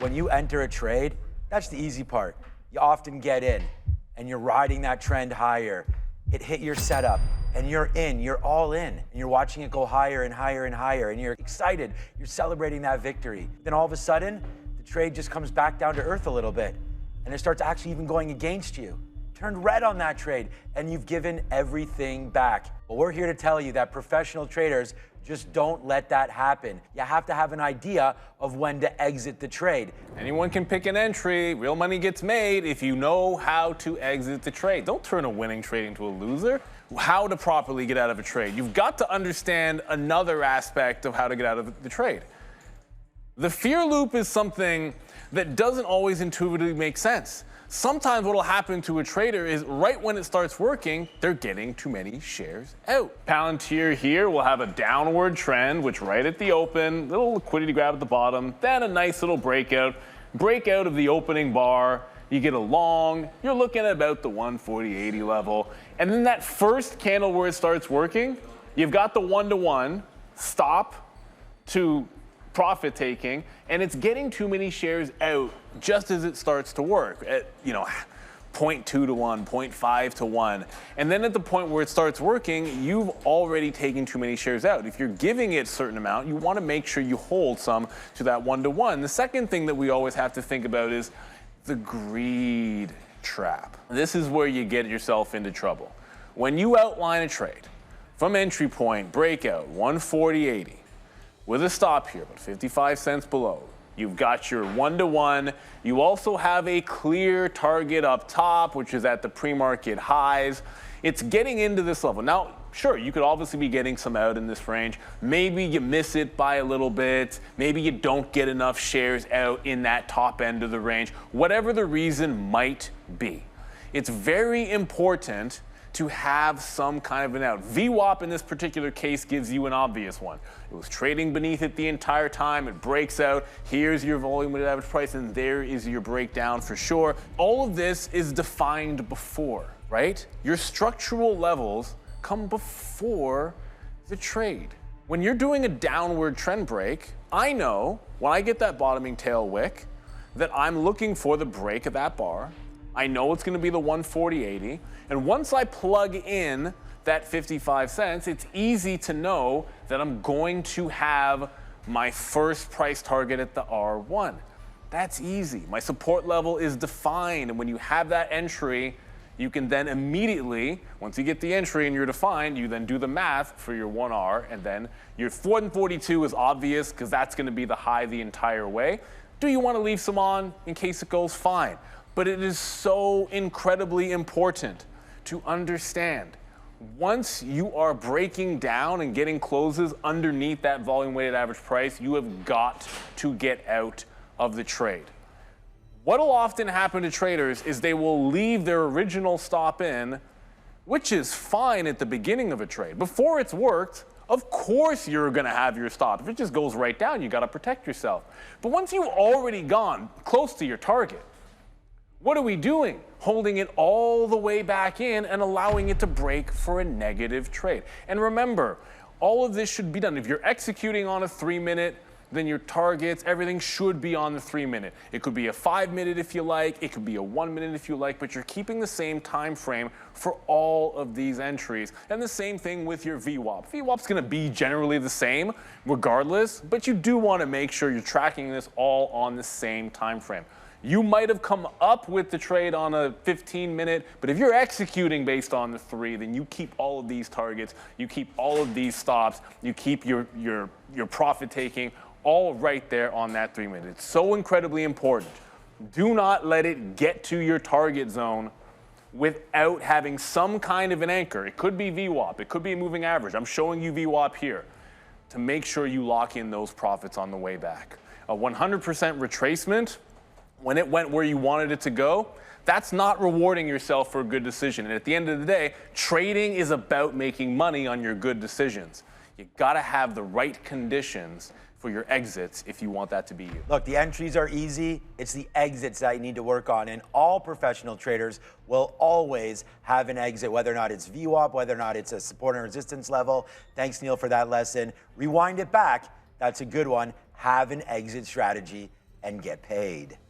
When you enter a trade, that's the easy part. You often get in and you're riding that trend higher. It hit your setup and you're in, you're all in, and you're watching it go higher and higher and higher, and you're excited, you're celebrating that victory. Then all of a sudden, the trade just comes back down to earth a little bit, and it starts actually even going against you. Turned red on that trade, and you've given everything back. Well, we're here to tell you that professional traders just don't let that happen. You have to have an idea of when to exit the trade. Anyone can pick an entry. Real money gets made if you know how to exit the trade. Don't turn a winning trade into a loser. How to properly get out of a trade. You've got to understand another aspect of how to get out of the trade. The fear loop is something that doesn't always intuitively make sense. Sometimes what will happen to a trader is right when it starts working, they're getting too many shares out. Palantir here will have a downward trend, which right at the open, little liquidity grab at the bottom, then a nice little breakout of the opening bar. You get a long, you're looking at about the 140.80 level. And then that first candle where it starts working, you've got the 1-to-1 stop to profit taking, and it's getting too many shares out just as it starts to work at 0.2 to 1, 0.5 to 1. And then at the point where it starts working, you've already taken too many shares out. If you're giving it a certain amount, you want to make sure you hold some to that 1-to-1. The second thing that we always have to think about is the greed trap. This is where you get yourself into trouble. When you outline a trade from entry point, breakout, 140.80, with a stop here, about 55 cents below. You've got your 1-to-1. You also have a clear target up top, which is at the pre-market highs. It's getting into this level. Now, sure, you could obviously be getting some out in this range. Maybe you miss it by a little bit. Maybe you don't get enough shares out in that top end of the range. Whatever the reason might be, it's very important to have some kind of an out. VWAP in this particular case gives you an obvious one. It was trading beneath it the entire time. It breaks out. Here's your volume weighted average price, and there is your breakdown for sure. All of this is defined before, right? Your structural levels come before the trade. When you're doing a downward trend break, I know when I get that bottoming tail wick that I'm looking for the break of that bar. I know it's going to be the 140.80. And once I plug in that 55 cents, it's easy to know that I'm going to have my first price target at the R1. That's easy. My support level is defined. And when you have that entry, you can then immediately, once you get the entry and you're defined, you then do the math for your 1R. And then your 142 is obvious because that's going to be the high the entire way. Do you want to leave some on in case it goes? Fine. But it is so incredibly important to understand once you are breaking down and getting closes underneath that volume weighted average price, you have got to get out of the trade. What will often happen to traders is they will leave their original stop in, which is fine at the beginning of a trade. Before it's worked, of course you're going to have your stop. If it just goes right down, you got to protect yourself. But once you've already gone close to your target, what are we doing? Holding it all the way back in and allowing it to break for a negative trade. And remember, all of this should be done. If you're executing on a 3-minute, then your targets, everything should be on the 3-minute. It could be a 5-minute if you like, it could be a 1-minute if you like, but you're keeping the same time frame for all of these entries. And the same thing with your VWAP. VWAP's gonna be generally the same regardless, but you do wanna make sure you're tracking this all on the same time frame. You might have come up with the trade on a 15-minute, but if you're executing based on the 3, then you keep all of these targets, you keep all of these stops, you keep your profit taking all right there on that 3-minute. It's so incredibly important. Do not let it get to your target zone without having some kind of an anchor. It could be VWAP, it could be a moving average. I'm showing you VWAP here to make sure you lock in those profits on the way back. A 100% retracement, when it went where you wanted it to go, that's not rewarding yourself for a good decision. And at the end of the day, trading is about making money on your good decisions. You gotta have the right conditions for your exits if you want that to be you. Look, the entries are easy. It's the exits that you need to work on. And all professional traders will always have an exit, whether or not it's VWAP, whether or not it's a support and resistance level. Thanks, Neil, for that lesson. Rewind it back. That's a good one. Have an exit strategy and get paid.